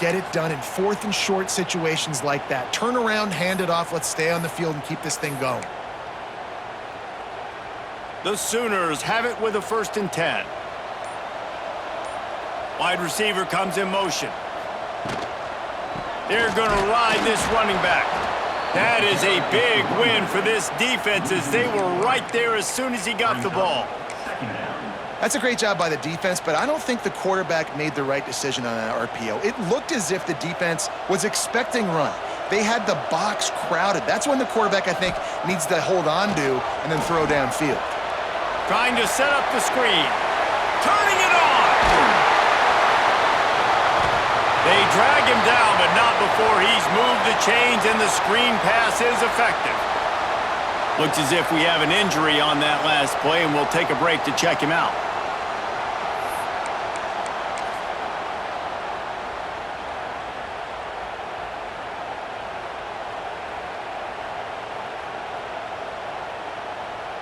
get it done in 4th and short situations like that. Turn around, hand it off, let's stay on the field and keep this thing going. The Sooners have it with a 1st and 10. Wide receiver comes in motion. They're going to ride this running back. That is a big win for this defense as they were right there as soon as he got the ball. That's a great job by the defense, but I don't think the quarterback made the right decision on that RPO. It looked as if the defense was expecting run. They had the box crowded. That's when the quarterback, I think, needs to hold on to and then throw downfield. Trying to set up the screen. Turning it on! They drag him down, but not before he's moved the chains and the screen pass is effective. Looks as if we have an injury on that last play, and we'll take a break to check him out.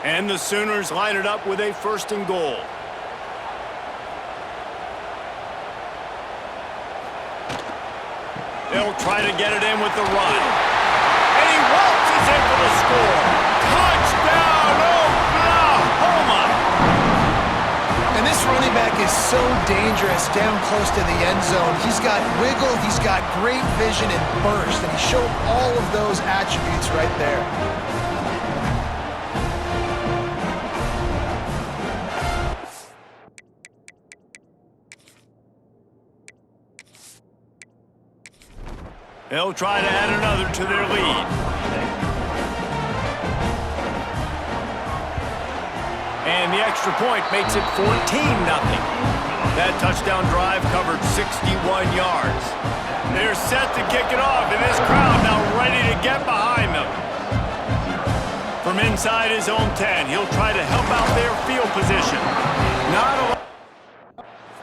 And the Sooners line it up with a 1st and goal. They'll try to get it in with the run. And he waltzes in for the score. Touchdown, Oklahoma! And this running back is so dangerous down close to the end zone. He's got wiggle, he's got great vision and burst, and he showed all of those attributes right there. They'll try to add another to their lead. And the extra point makes it 14-0. That touchdown drive covered 61 yards. They're set to kick it off, and this crowd now ready to get behind them. From inside his own 10, he'll try to help out their field position. Not a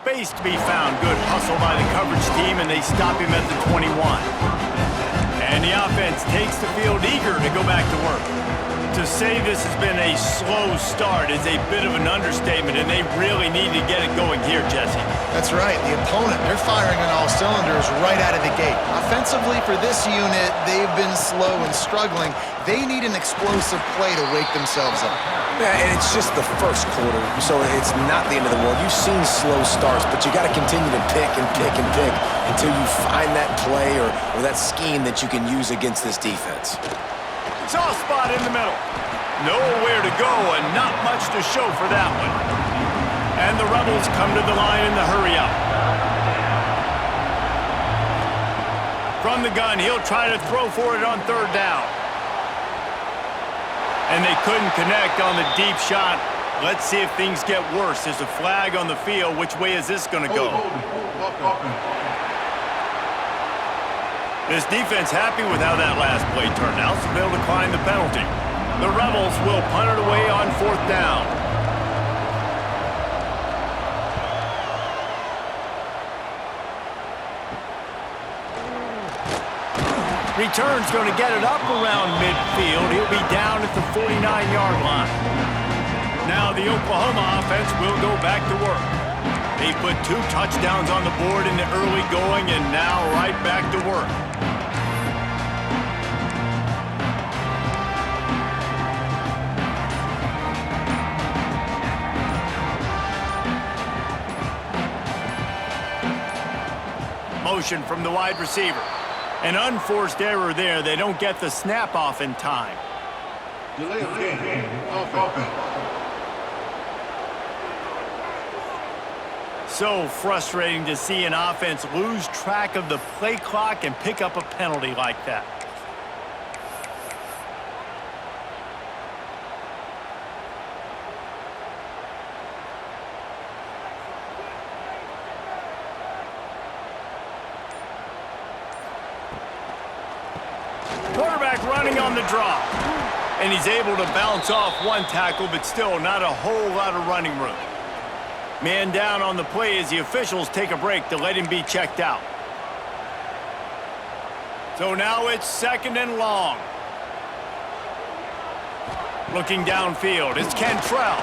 space to be found. Good hustle by the coverage team, and they stop him at the 21. And the offense takes the field eager to go back to work. To say this has been a slow start is a bit of an understatement, and they really need to get it going here, Jesse. That's right. The opponent, they're firing on all cylinders right out of the gate. Offensively, for this unit, they've been slow and struggling. They need an explosive play to wake themselves up. Yeah, and it's just the first quarter, so it's not the end of the world. You've seen slow starts, but you got to continue to pick and pick and pick until you find that play or that scheme that you can use against this defense. Soft spot in the middle. Nowhere to go and not much to show for that one. And the Rebels come to the line in the hurry-up. From the gun, he'll try to throw for it on 3rd down. And they couldn't connect on the deep shot. Let's see if things get worse. There's a flag on the field. Which way is this going to go? This defense happy with how that last play turned out, so they'll decline the penalty. The Rebels will punt it away on 4th down. Return's going to get it up around midfield. He'll be down at the 49-yard line. Now the Oklahoma offense will go back to work. They put 2 touchdowns on the board in the early going and now right back to work. Motion from the wide receiver. An unforced error there. They don't get the snap off in time. Delay of game. Offense. So frustrating to see an offense lose track of the play clock and pick up a penalty like that. Quarterback running on the drop. And he's able to bounce off one tackle, but still not a whole lot of running room. Man down on the play as the officials take a break to let him be checked out. So now it's 2nd and long. Looking downfield, it's Cantrell.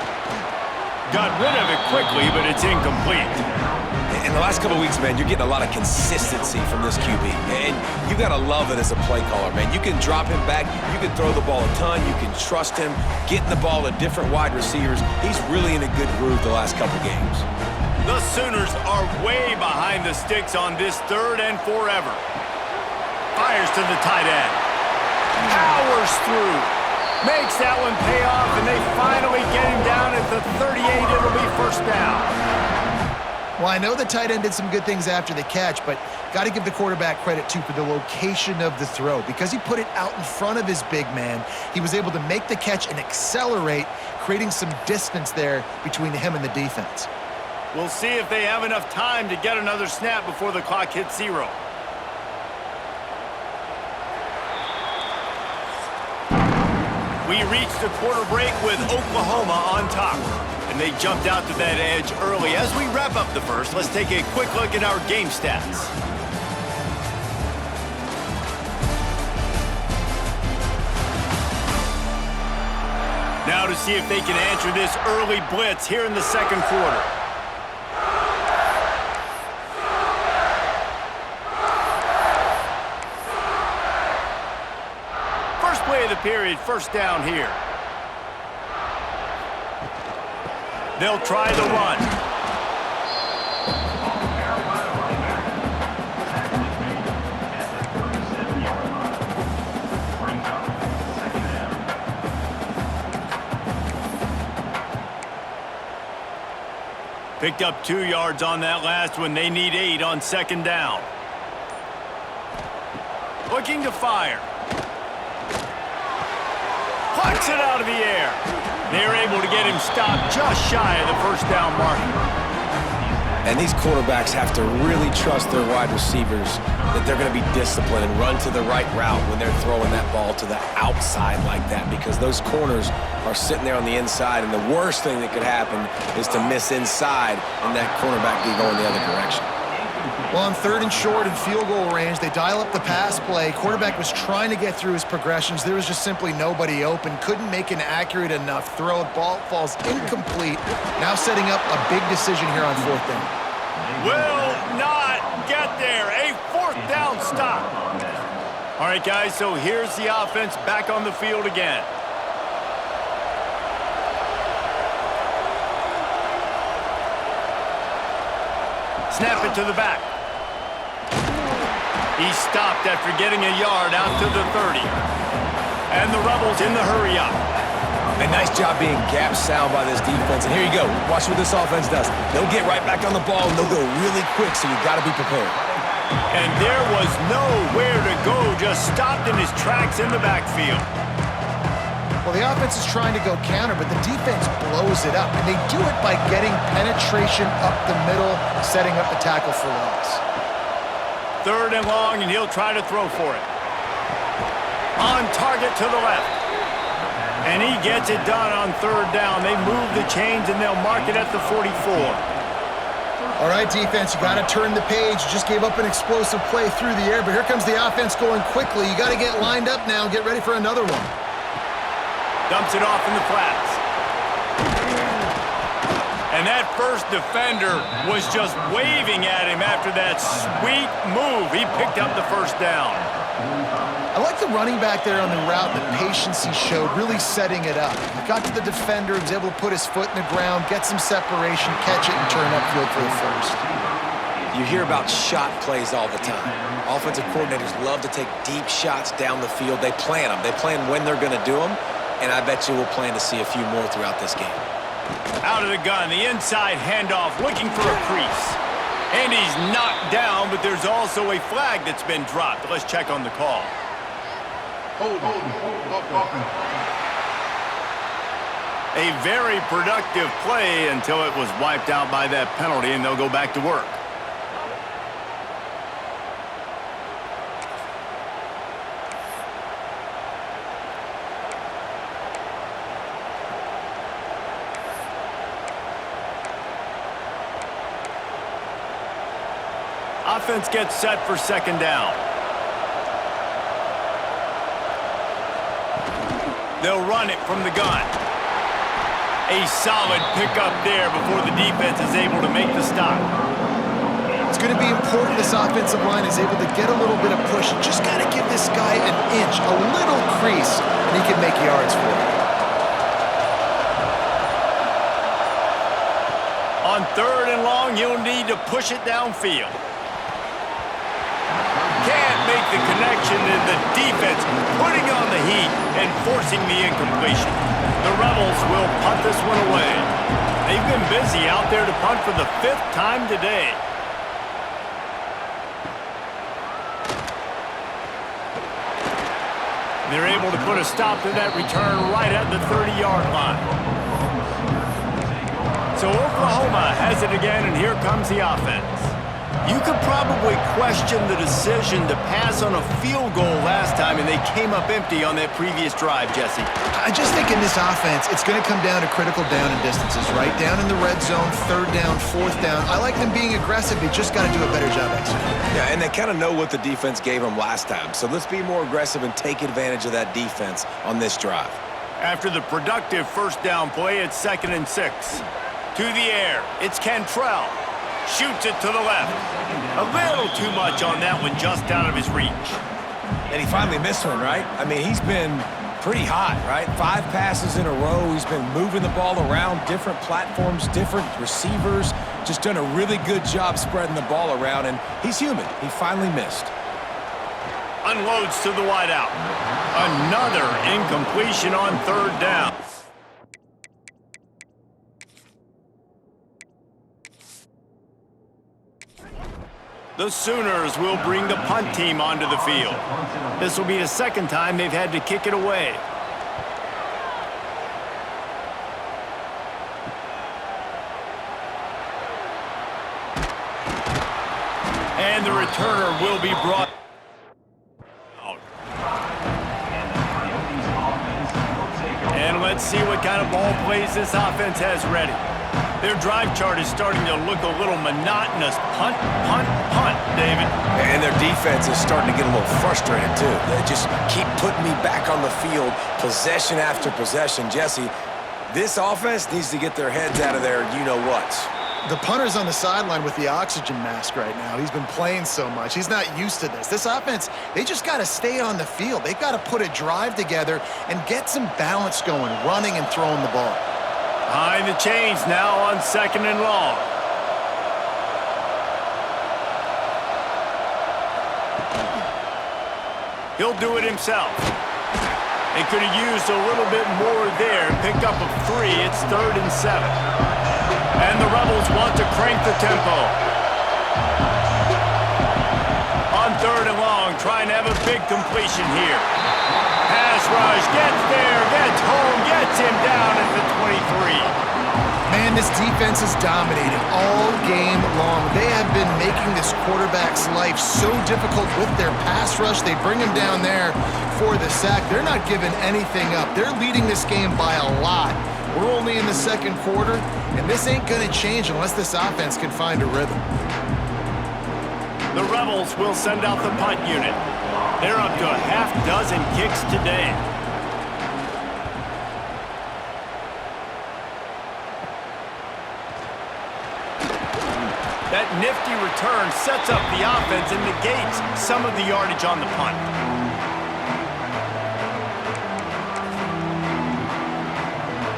Got rid of it quickly, but it's incomplete. In the last couple of weeks, man, you're getting a lot of consistency from this QB. And you got to love it as a play caller, man. You can drop him back. You can throw the ball a ton. You can trust him, getting the ball to different wide receivers. He's really in a good groove the last couple games. The Sooners are way behind the sticks on this 3rd and forever. Fires to the tight end. Powers through. Makes that one pay off, and they finally get him down at the 38. It'll be first down. Well, I know the tight end did some good things after the catch, but got to give the quarterback credit, too, for the location of the throw. Because he put it out in front of his big man, he was able to make the catch and accelerate, creating some distance there between him and the defense. We'll see if they have enough time to get another snap before the clock hits 0. We reached the quarter break with Oklahoma on top. And they jumped out to that edge early. As we wrap up the first, let's take a quick look at our game stats. Now to see if they can answer this early blitz here in the second quarter. First play of the period, first down here. They'll try the run. Picked up 2 yards on that last one. They need 8 on second down. Looking to fire. Plucks it out of the air. They're able to get him stopped just shy of the first down marker. And these quarterbacks have to really trust their wide receivers that they're going to be disciplined and run to the right route when they're throwing that ball to the outside like that, because those corners are sitting there on the inside, and the worst thing that could happen is to miss inside and that cornerback be going the other direction. Well, on 3rd and short and field goal range, they dial up the pass play. Quarterback was trying to get through his progressions. There was just simply nobody open. Couldn't make an accurate enough throw. Ball falls incomplete. Now setting up a big decision here on 4th down. Will not get there. A 4th down stop. All right, guys, so here's the offense back on the field again. Snap it to the back. He stopped after getting a yard out to the 30. And the Rebels in the hurry up. A nice job being gap sound by this defense. And here you go. Watch what this offense does. They'll get right back on the ball, and they'll go really quick, so you've got to be prepared. And there was nowhere to go, just stopped in his tracks in the backfield. Well, the offense is trying to go counter, but the defense blows it up. And they do it by getting penetration up the middle, setting up the tackle for loss. 3rd and long, and he'll try to throw for it. On target to the left. And he gets it done on 3rd down. They move the chains, and they'll mark it at the 44. All right, defense, you got to turn the page. You just gave up an explosive play through the air, but here comes the offense going quickly. You got to get lined up now and get ready for another one. Dumps it off in the flats. And that first defender was just waving at him after that sweet move. He picked up the first down. I like the running back there on the route, the patience he showed, really setting it up. He got to the defender, was able to put his foot in the ground, get some separation, catch it, and turn upfield for the first. You hear about shot plays all the time. Offensive coordinators love to take deep shots down the field. They plan them. They plan when they're going to do them, and I bet you we'll plan to see a few more throughout this game. Out of the gun, the inside handoff, looking for a crease. And he's knocked down, but there's also a flag that's been dropped. Let's check on the call. Hold offense. A very productive play until it was wiped out by that penalty, and they'll go back to work. Offense gets set for second down. They'll run it from the gun. A solid pickup there before the defense is able to make the stop. going to be important this offensive line is able to get a little bit of push. Just got to give this guy an inch, a little crease, and he can make yards for it. On 3rd and long, you'll need to push it downfield. Can't make the connection, and the defense putting on the heat and forcing the incompletion. The Rebels will punt this one away. They've been busy out there to punt for the 5th time today. They're able to put a stop to that return right at the 30-yard line. So Oklahoma has it again, and here comes the offense. You could probably question the decision to pass on a field goal last time, and they came up empty on that previous drive, Jesse. I just think in this offense, it's going to come down to critical down and distances, right? Down in the red zone, 3rd down, 4th down. I like them being aggressive. They just got to do a better job executing. Yeah, and they kind of know what the defense gave them last time. So let's be more aggressive and take advantage of that defense on this drive. After the productive 1st down play, it's 2nd and 6. To the air, it's Cantrell. Shoots it to the left. A little too much on that one, just out of his reach. And he finally missed one, right? I mean, he's been pretty hot, right? 5 passes in a row. He's been moving the ball around, different platforms, different receivers. Just done a really good job spreading the ball around, and he's human. He finally missed. Unloads to the wideout. Another incompletion on 3rd down. The Sooners will bring the punt team onto the field. This will be the 2nd time they've had to kick it away. And the returner will be brought out. And let's see what kind of ball plays this offense has ready. Their drive chart is starting to look a little monotonous. Punt, punt, punt, David. And their defense is starting to get a little frustrated, too. They just keep putting me back on the field, possession after possession. Jesse, this offense needs to get their heads out of their you-know-whats. The punter's on the sideline with the oxygen mask right now. He's been playing so much. He's not used to this. This offense, they just got to stay on the field. They've got to put a drive together and get some balance going, running and throwing the ball. Behind the chains now on 2nd and long. He'll do it himself. They could have used a little bit more there. Pick up a 3. It's 3rd and 7. And the Rebels want to crank the tempo. On 3rd and long, trying to have a big completion here. Pass rush, gets there, gets home, gets him down at the 23. Man, this defense is dominating all game long. They have been making this quarterback's life so difficult with their pass rush. They bring him down there for the sack. They're not giving anything up. They're leading this game by a lot. We're only in the 2nd quarter, and this ain't going to change unless this offense can find a rhythm. The Rebels will send out the punt unit. They're up to a half-dozen kicks today. That nifty return sets up the offense and negates some of the yardage on the punt.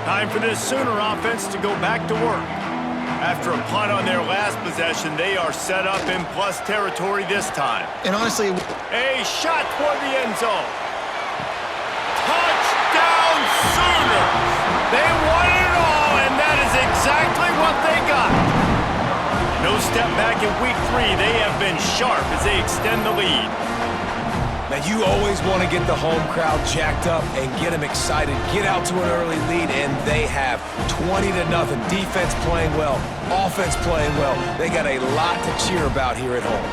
Time for this Sooner offense to go back to work. After a punt on their last possession, they are set up in plus territory this time. And honestly, A shot toward the end zone. Touchdown Sooners! They won it all, and that is exactly what they got. No step back in week 3. They have been sharp as they extend the lead. Now, you always want to get the home crowd jacked up and get them excited. Get out to an early lead, and they have 20-0. Defense playing well, offense playing well. They got a lot to cheer about here at home.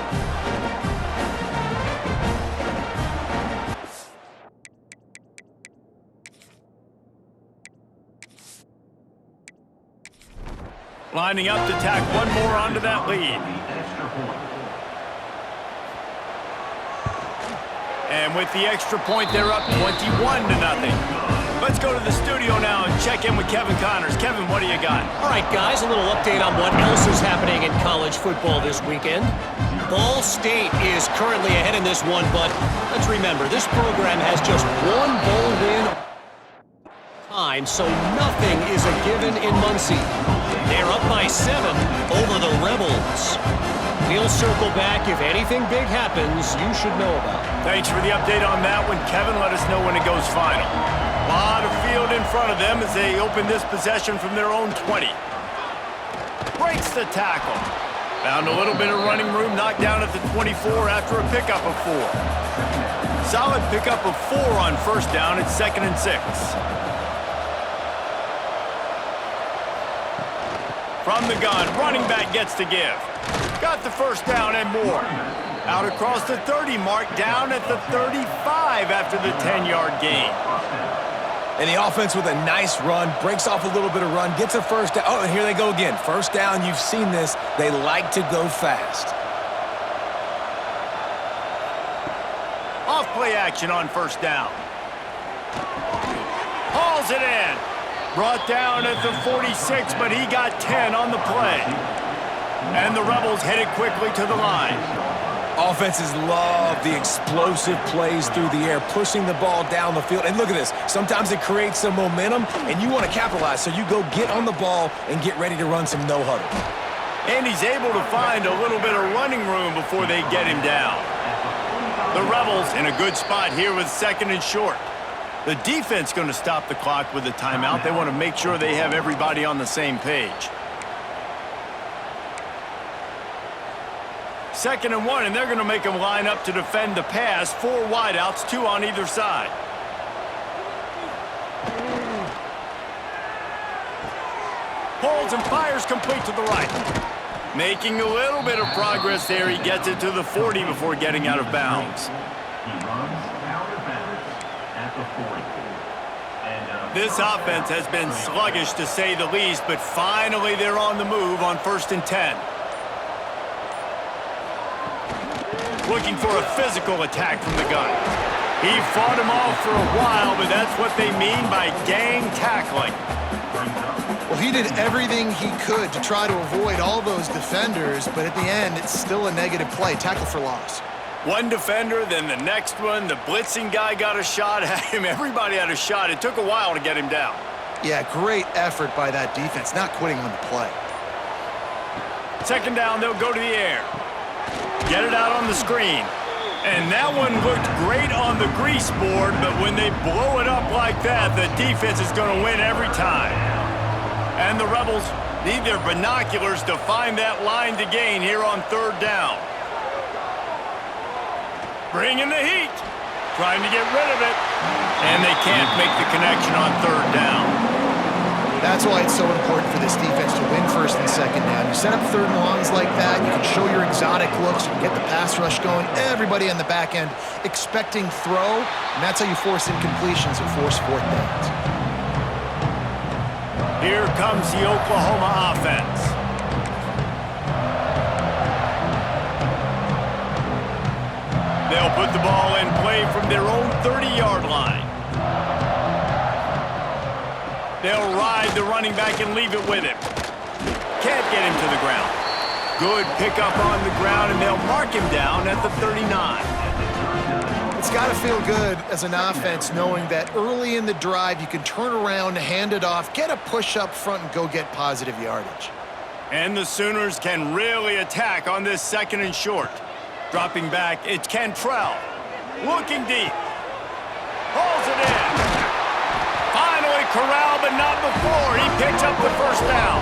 Lining up to tack one more onto that lead. And with the extra point, they're up 21-0. Let's go to the studio now and check in with Kevin Connors. Kevin, what do you got? All right, guys, a little update on what else is happening in college football this weekend. Ball State is currently ahead in this one, but let's remember, this program has just one bowl win time, so nothing is a given in Muncie. They're up by 7 over the Rebels. We'll circle back. If anything big happens, you should know about it. Thanks for the update on that one, Kevin. Let us know when it goes final. A lot of field in front of them as they open this possession from their own 20. Breaks the tackle. Found a little bit of running room, knocked down at the 24 after a pickup of 4. Solid pickup of 4 on first down. It's 2nd and 6. From the gun, running back gets to give. Got the first down and more. Out across the 30 mark, down at the 35 after the 10-yard gain. And the offense with a nice run, breaks off a little bit of run, gets a first down. Oh, and here they go again. First down, you've seen this. They like to go fast. Off play action on first down. Hauls it in. Brought down at the 46, but he got 10 on the play. And the Rebels headed quickly to the line. Offenses love the explosive plays through the air, pushing the ball down the field. And look at this. Sometimes it creates some momentum, and you want to capitalize. So you go get on the ball and get ready to run some no-huddle. And he's able to find a little bit of running room before they get him down. The Rebels in a good spot here with 2nd and short. The defense going to stop the clock with a timeout. They want to make sure they have everybody on the same page. 2nd and 1, and they're going to make them line up to defend the pass. 4 wideouts, 2 on either side. Holds and fires complete to the right. Making a little bit of progress there. He gets it to the 40 before getting out of bounds. This offense has been sluggish to say the least, but finally they're on the move on 1st and 10. Looking for a physical attack from the gun. He fought him off for a while, but that's what they mean by gang tackling. Well, he did everything he could to try to avoid all those defenders, but at the end, it's still a negative play. Tackle for loss. One defender, then the next one. The blitzing guy got a shot at him. Everybody had a shot. It took a while to get him down. Yeah, great effort by that defense, not quitting on the play. 2nd down, they'll go to the air. Get it out on the screen. And that one looked great on the grease board, but when they blow it up like that, the defense is going to win every time. And the Rebels need their binoculars to find that line to gain here on 3rd down. Bringing the heat. Trying to get rid of it. And they can't make the connection on 3rd down. That's why it's so important for this defense to win 1st and 2nd down. You set up 3rd and longs like that, you can show your exotic looks, you can get the pass rush going, everybody on the back end expecting throw, and that's how you force incompletions and force 4th downs. Here comes the Oklahoma offense. They'll put the ball in play from their own 30-yard line. They'll ride the running back and leave it with him. Can't get him to the ground. Good pickup on the ground, and they'll mark him down at the 39. It's got to feel good as an offense knowing that early in the drive you can turn around, hand it off, get a push up front, and go get positive yardage. And the Sooners can really attack on this 2nd and short. Dropping back, it's Cantrell. Looking deep. Hauls it in. Finally corralled, but not before. He picks up the first down.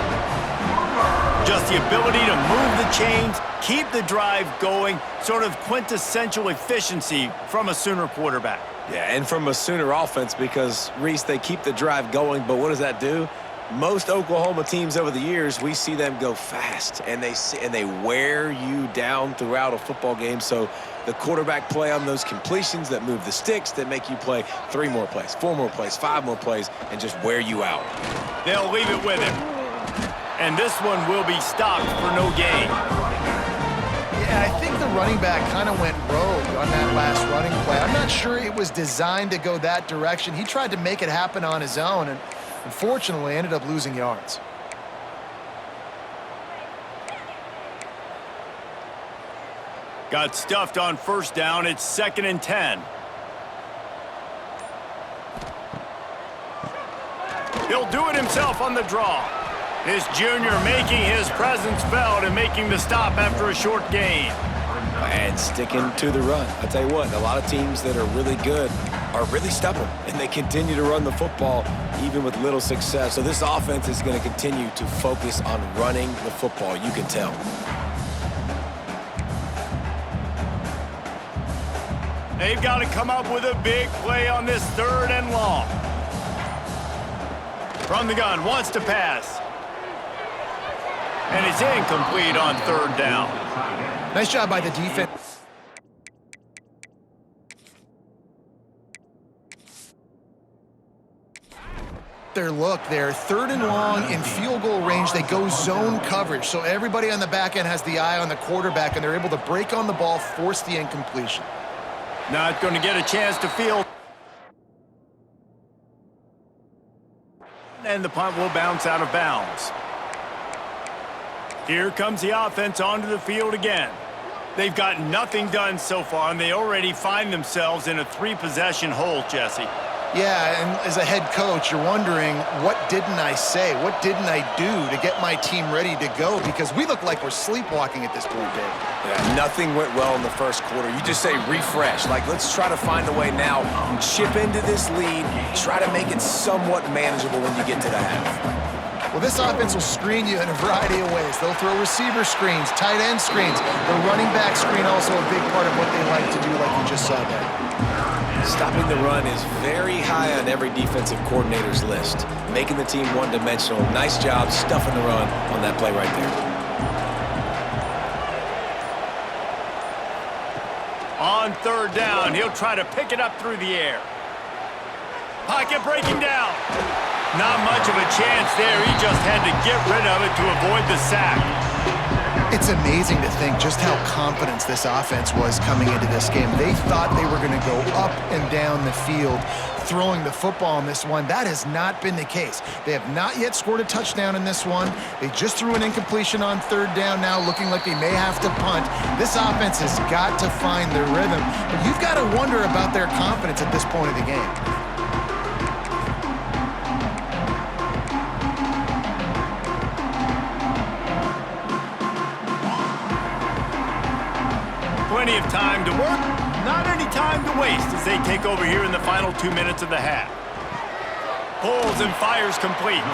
Just the ability to move the chains, keep the drive going, sort of quintessential efficiency from a Sooner quarterback. Yeah, and from a Sooner offense because, Reese, they keep the drive going, but what does that do? Most Oklahoma teams over the years, we see them go fast, and they wear you down throughout a football game. So the quarterback play on those completions that move the sticks, that make you play 3 more plays, 4 more plays, 5 more plays, and just wear you out. They'll leave it with him. And this one will be stopped for no gain. Yeah, I think the running back kind of went rogue on that last running play. I'm not sure it was designed to go that direction. He tried to make it happen on his own, and unfortunately ended up losing yards. Got stuffed on first down. It's 2nd and 10. He'll do it himself on the draw. This junior making his presence felt and making the stop after a short gain. And sticking to the run. I'll tell you what, a lot of teams that are really good are really stubborn, and they continue to run the football even with little success. So this offense is going to continue to focus on running the football, you can tell. They've got to come up with a big play on this 3rd and long. From the gun, wants to pass. And it's incomplete on 3rd down. Nice job by the defense. Their look there, 3rd and long in field goal range. They go zone coverage, so everybody on the back end has the eye on the quarterback, and they're able to break on the ball, force the incompletion. Not going to get a chance to field. And the punt will bounce out of bounds. Here comes the offense onto the field again. They've got nothing done so far, and they already find themselves in a 3-possession hole, Jesse. Yeah, and as a head coach, you're wondering, what didn't I say? What didn't I do to get my team ready to go? Because we look like we're sleepwalking at this point, Dave. Yeah, nothing went well in the first quarter. You just say refresh. Like, let's try to find a way now and chip into this lead, try to make it somewhat manageable when you get to the half. Well, this offense will screen you in a variety of ways. They'll throw receiver screens, tight end screens. The running back screen also a big part of what they like to do, like you just saw there. Stopping the run is very high on every defensive coordinator's list. Making the team one-dimensional. Nice job stuffing the run on that play right there. On 3rd down, he'll try to pick it up through the air. Pocket breaking down. Not much of a chance there. He just had to get rid of it to avoid the sack. It's amazing to think just how confident this offense was coming into this game. They thought they were going to go up and down the field throwing the football in this one. That has not been the case. They have not yet scored a touchdown in this one. They just threw an incompletion on 3rd down now, looking like they may have to punt. This offense has got to find their rhythm. But you've got to wonder about their confidence at this point of the game. Plenty of time to work, not any time to waste as they take over here in the final 2 minutes of the half. Pulls and fires complete.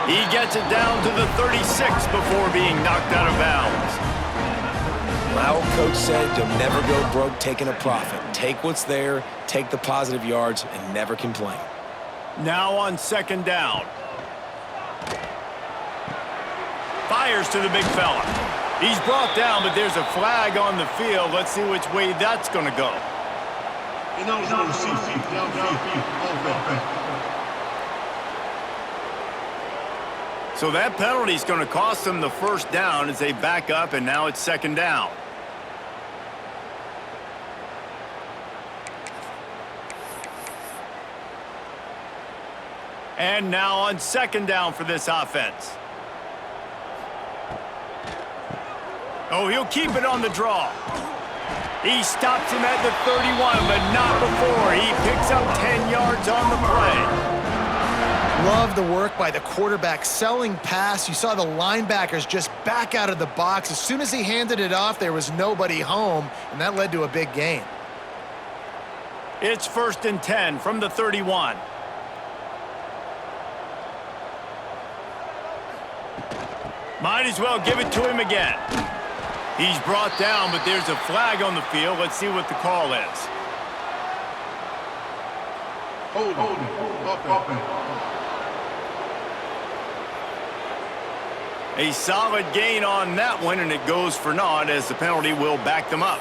He gets it down to the 36 before being knocked out of bounds. My old coach said you'll never go broke taking a profit. Take what's there, take the positive yards, and never complain. Now on 2nd down. Fires to the big fella. He's brought down, but there's a flag on the field. Let's see which way that's going to go. So that penalty is going to cost them the 1st down as they back up, and now it's 2nd down. And now on 2nd down for this offense. Oh, he'll keep it on the draw. He stops him at the 31, but not before. He picks up 10 yards on the play. Love the work by the quarterback, selling pass. You saw the linebackers just back out of the box. As soon as he handed it off, there was nobody home, and that led to a big gain. It's 1st and 10 from the 31. Might as well give it to him again. He's brought down, but there's a flag on the field. Let's see what the call is. Hold. A solid gain on that one, and it goes for naught as the penalty will back them up.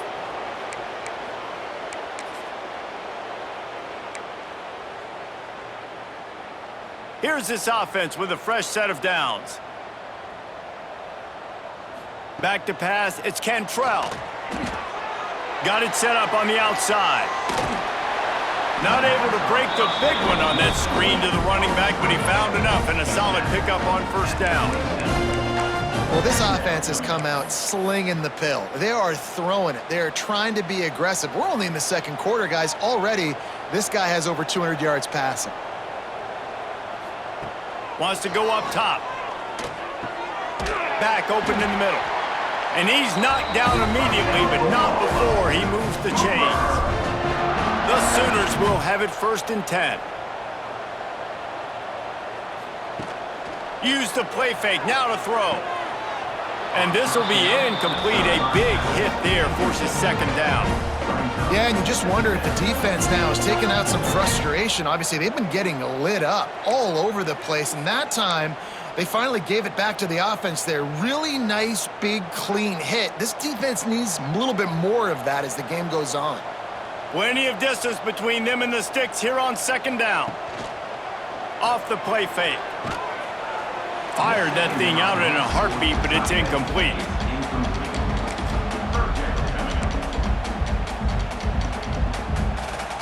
Here's this offense with a fresh set of downs. Back to pass, it's Cantrell. Got it set up on the outside. Not able to break the big one on that screen to the running back, but he found enough and a solid pickup on first down. Well, this offense has come out slinging the pill. They are throwing it. They are trying to be aggressive. We're only in the second quarter, guys. Already, this guy has over 200 yards passing. Wants to go up top. Back open in the middle. And he's knocked down immediately, but not before he moves the chains. The Sooners will have it 1st and 10. Use the play fake, now to throw. And this will be incomplete. A big hit there forces 2nd down. Yeah, and you just wonder if the defense now is taking out some frustration. Obviously, they've been getting lit up all over the place, and that time, they finally gave it back to the offense there. Really nice, big, clean hit. This defense needs a little bit more of that as the game goes on. Plenty of distance between them and the sticks here on 2nd down. Off the play fake. Fired that thing out in a heartbeat, but it's incomplete.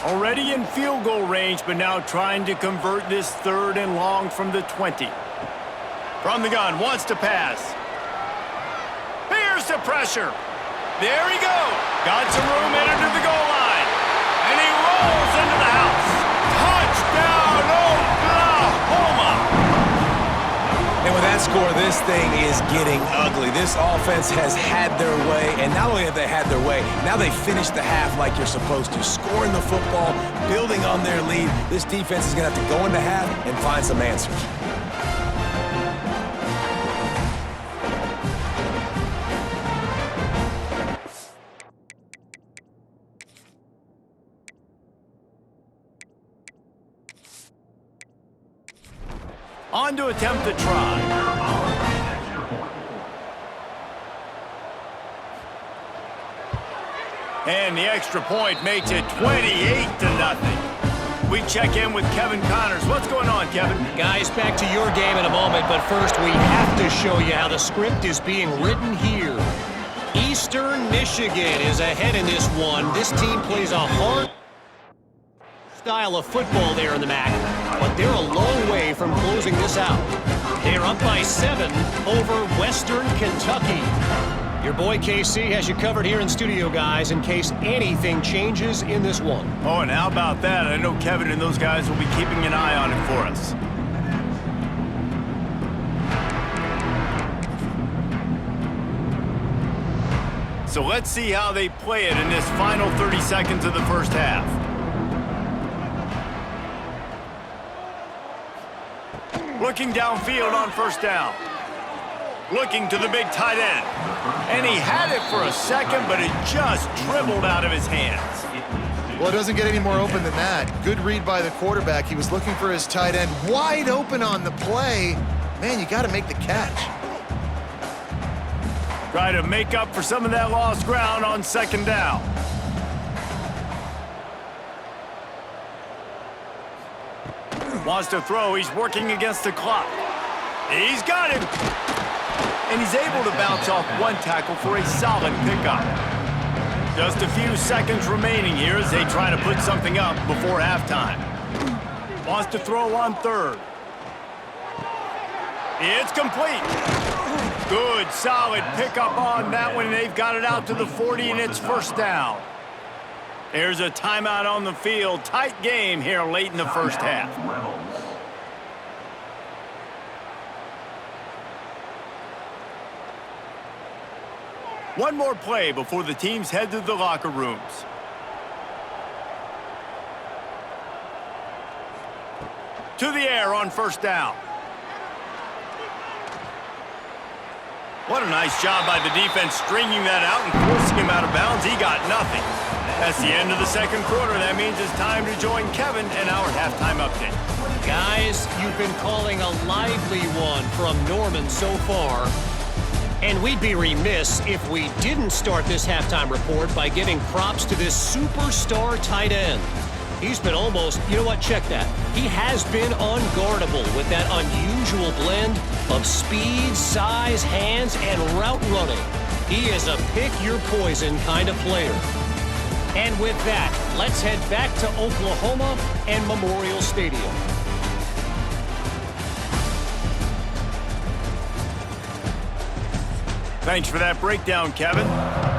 Already in field goal range, but now trying to convert this 3rd and long from the 20. From the gun, wants to pass. Here's the pressure. There he goes. Got some room, entered to the goal line. And he rolls into the house. Touchdown, Oklahoma! And with that score, this thing is getting ugly. This offense has had their way, and not only have they had their way, now they finished the half like you're supposed to, scoring the football, building on their lead. This defense is going to have to go into half and find some answers. On to attempt the try. And the extra point makes it 28-0. We check in with Kevin Connors. What's going on, Kevin? Guys, back to your game in a moment, but first we have to show you how the script is being written here. Eastern Michigan is ahead in this one. This team plays a hard style of football there in the MAC, but they're a long way from closing this out. They're up by 7 over Western Kentucky. Your boy KC has you covered here in studio, guys, in case anything changes in this one. Oh, and how about that? I know Kevin and those guys will be keeping an eye on it for us. So let's see how they play it in this final 30 seconds of the first half. Looking downfield on first down. Looking to the big tight end. And he had it for a second, but it just dribbled out of his hands. Well, it doesn't get any more open than that. Good read by the quarterback. He was looking for his tight end wide open on the play. Man, you got to make the catch. Try to make up for some of that lost ground on second down. Wants to throw. He's working against the clock. He's got him. And he's able to bounce off one tackle for a solid pickup. Just a few seconds remaining here as they try to put something up before halftime. Wants to throw on third. It's complete. Good, solid pickup on that one. They've got it out to the 40, and it's first down. There's a timeout on the field. Tight game here late in the first half. One more play before the teams head to the locker rooms. To the air on first down. What a nice job by the defense stringing that out and forcing him out of bounds. He got nothing. That's the end of the second quarter. That means it's time to join Kevin and our halftime update. Guys, you've been calling a lively one from Norman so far. And we'd be remiss if we didn't start this halftime report by giving props to this superstar tight end. He's been almost, you know what, check that. He has been unguardable with that unusual blend of speed, size, hands, and route running. He is a pick-your-poison kind of player. And with that, let's head back to Oklahoma and Memorial Stadium. Thanks for that breakdown, Kevin.